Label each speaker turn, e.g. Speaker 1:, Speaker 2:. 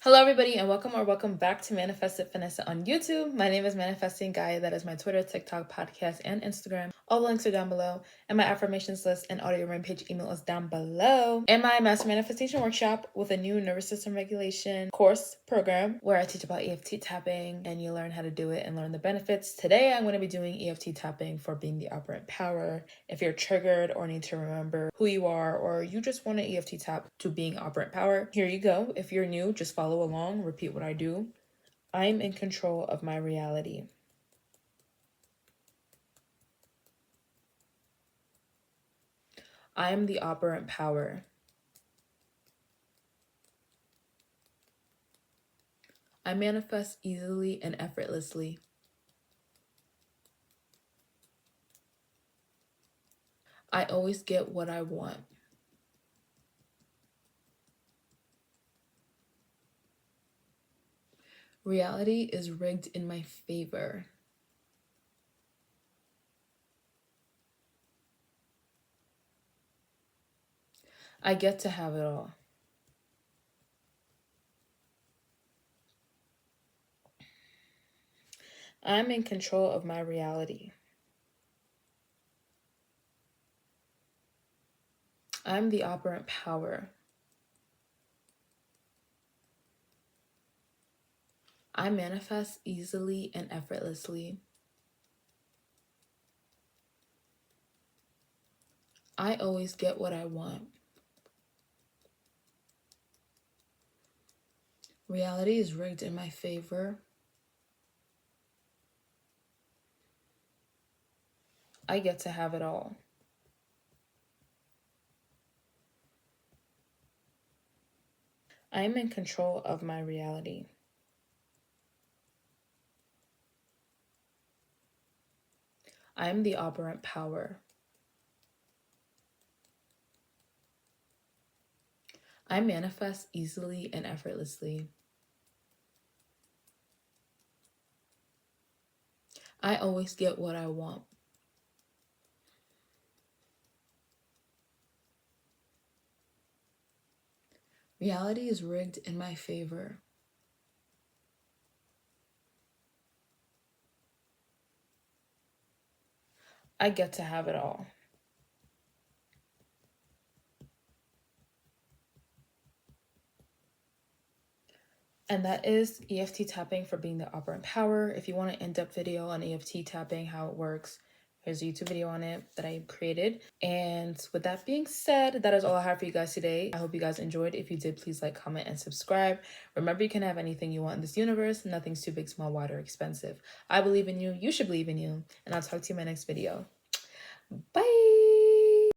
Speaker 1: Hello everybody and welcome back to Manifested Finesse on YouTube. My name is Manifesting Gaia. That is my Twitter, TikTok, podcast, and Instagram. All the links are down below. And my affirmations list and audio rampage email is down below. And my Master Manifestation Workshop with a new nervous system regulation course program where I teach about EFT tapping and you learn how to do it and learn the benefits. Today I'm going to be doing EFT tapping for being the operant power. If you're triggered or need to remember who you are, or you just want to EFT tap to being operant power, here you go. If you're new, just follow along, repeat what I do. I'm in control of my reality. I am the operant power. I manifest easily and effortlessly. I always get what I want. Reality is rigged in my favor. I get to have it all. I'm in control of my reality. I'm the operant power. I manifest easily and effortlessly. I always get what I want. Reality is rigged in my favor. I get to have it all. I am in control of my reality. I am the operant power. I manifest easily and effortlessly. I always get what I want. Reality is rigged in my favor. I get to have it all. And that is EFT tapping for being the operant power. If you want an in-depth video on EFT tapping, how it works, here's a YouTube video on it that I created. And with that being said, that is all I have for you guys today. I hope you guys enjoyed. If you did, please like, comment, and subscribe. Remember, you can have anything you want in this universe. Nothing's too big, small, wide, or expensive. I believe in you. You should believe in you. And I'll talk to you in my next video. Bye.